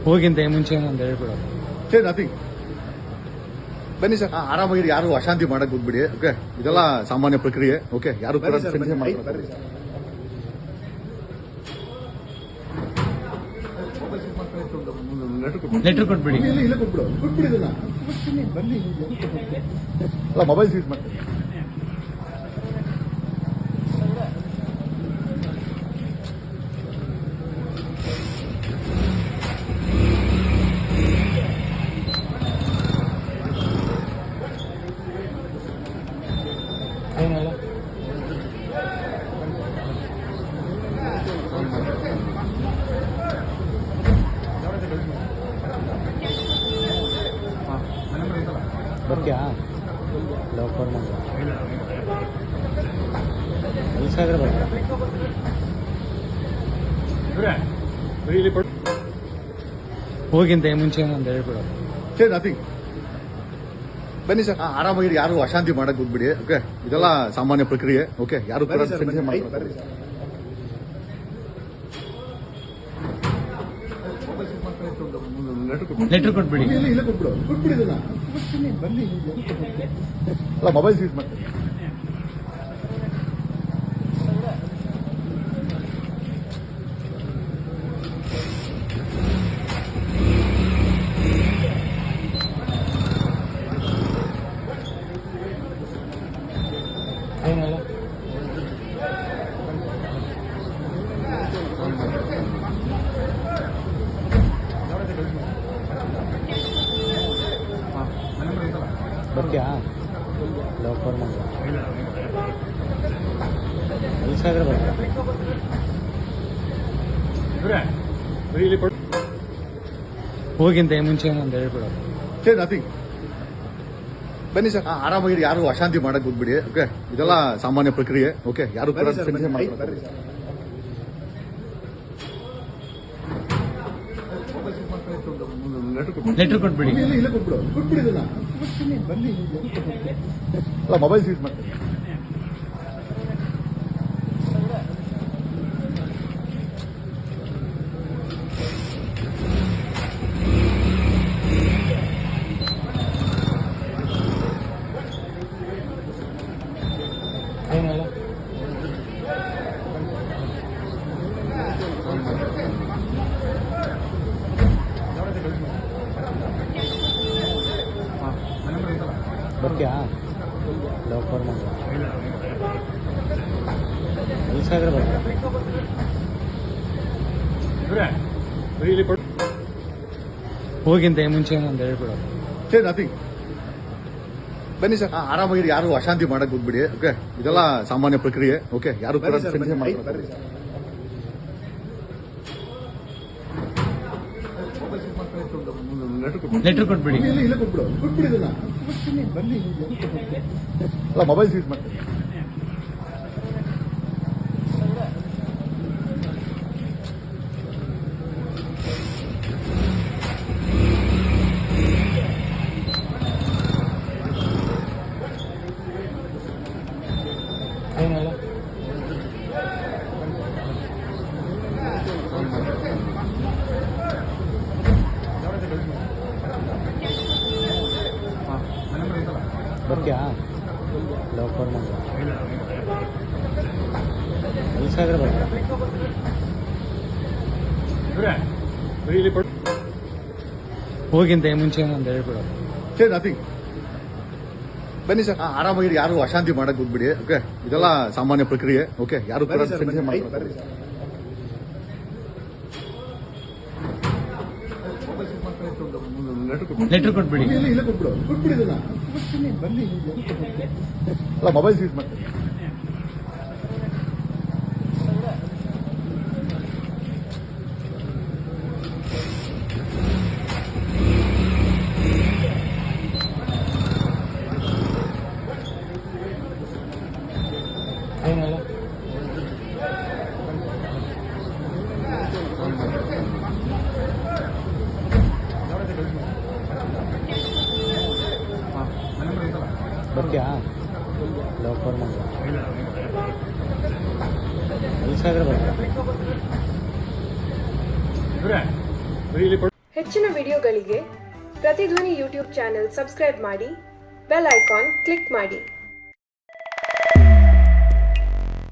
ಹೋಗಿಂತ ಮುಂಚೆ ಒಂದು ಹೇಳ್ಬಿಡೋದು. ಸೇ ನಥಿಂಗ್. ಬನ್ನಿ ಸರ್, ಆರಾಮಾಗಿರಿ. ಯಾರು ಅಶಾಂತಿ ಮಾಡಕ್ ಹೋಗ್ಬಿಡಿ. ಓಕೆ, ಇದೆಲ್ಲ ಸಾಮಾನ್ಯ ಪ್ರಕ್ರಿಯೆ. ಓಕೆ, ಯಾರು ಕೂಡ ಲೆಟರ್ ಕೊಟ್ಬಿಡಿ. ಅಲ್ಲ, ಮೊಬೈಲ್ ಸೀಸ್ ಮಾಡ್ತೀನಿ. ಏನಲ್ಲ ಬರ್ತೀಯಾ? ಲೋಕರ್ ಸಾಗರ ಹೋಗಿಂತ ಮುಂಚೆ ಒಂದು ಹೇಳ್ಬಿಡೋದು. ಸೇ ನಥಿಂಗ್. ಬನ್ನಿ ಸರ್, ಆರಾಮಾಗಿರಿ. ಯಾರು ಅಶಾಂತಿ ಮಾಡಕ್ ಹೋಗ್ಬಿಡಿ. ಓಕೆ, ಇದೆಲ್ಲ ಸಾಮಾನ್ಯ ಪ್ರಕ್ರಿಯೆ. ಓಕೆ, ಯಾರು ಕೂಡ ಲೆಟರ್ ಕೊಟ್ಬಿಡಿ. ಅಲ್ಲ, ಮೊಬೈಲ್ ಸೀಸ್ ಮಾಡ್ತೀನಿ. ಏನಲ್ಲ ಬರ್ತೀಯಾ? ಲೋಕರ್ ಸಾಗರ ಹೋಗಿಂತ ಮುಂಚೆ ಒಂದು ಹೇಳ್ಬಿಡೋದು. ಸೇ ನಥಿಂಗ್. ಬನ್ನಿ ಸರ್, ಆರಾಮಾಗಿರಿ. ಯಾರು ಅಶಾಂತಿ ಮಾಡಕ್ ಹೋಗ್ಬಿಡಿ. ಓಕೆ, ಇದೆಲ್ಲ ಸಾಮಾನ್ಯ ಪ್ರಕ್ರಿಯೆ. ಓಕೆ, ಯಾರು ಕೂಡ ಲೆಟರ್ ಕೊಟ್ಬಿಡಿ. ಅಲ್ಲ, ಮೊಬೈಲ್ ಸೀಸ್ ಮಾಡ್ತೀನಿ. ಏನಲ್ಲ ಬರ್ತೀಯಾ? ಲೋಕರ್ ಸಾಗರ ಹೋಗಿಂತ ಮುಂಚೆ ಒಂದು ಹೇಳ್ಬಿಡೋದು. ಸೇ ನಥಿಂಗ್. ಬನ್ನಿ ಸರ್, ಆರಾಮಾಗಿರಿ. ಯಾರು ಅಶಾಂತಿ ಮಾಡಕ್ ಹೋಗ್ಬಿಡಿ. ಓಕೆ, ಇದೆಲ್ಲ ಸಾಮಾನ್ಯ ಪ್ರಕ್ರಿಯೆ. ಓಕೆ, ಯಾರು ಕೂಡ ಲೆಟರ್ ಕೊಟ್ಬಿಡಿ. ಅಲ್ಲ, ಮೊಬೈಲ್ ಸೀಸ್ ಮಾಡ್ತೀನಿ. ಏನಲ್ಲ ಬರ್ತೀಯಾ? ಲೋಕರ್ ಸಾಗರ ಹೋಗಿಂತ ಮುಂಚೆ ಒಂದು ಹೇಳ್ಬಿಡೋದು. ಸೇ ನಥಿಂಗ್. ಬನ್ನಿ ಸರ್, ಆರಾಮಾಗಿರಿ. ಯಾರು ಅಶಾಂತಿ ಮಾಡಕ್ ಹೋಗ್ಬಿಡಿ. ಓಕೆ, ಇದೆಲ್ಲ ಸಾಮಾನ್ಯ ಪ್ರಕ್ರಿಯೆ. ಓಕೆ, ಯಾರು ಕೂಡ ಲೆಟರ್ ಕೊಟ್ಬಿಡಿ. ಅಲ್ಲ, ಮೊಬೈಲ್ ಸೀಸ್ ಮಾಡ್ತೀನಿ. ಏನಲ್ಲ ಬರ್ತೀಯಾ? ಲೋಕರ್ ಸಾಗರ ಹೆಚ್ಚಿನ ವಿಡಿಯೋಗಳಿಗೆ ಪ್ರತಿಧ್ವನಿ ಯೂಟ್ಯೂಬ್ ಚಾನೆಲ್ ಸಬ್ಸ್ಕ್ರೈಬ್ ಮಾಡಿ, ಬೆಲ್ ಐಕಾನ್ ಕ್ಲಿಕ್ ಮಾಡಿ.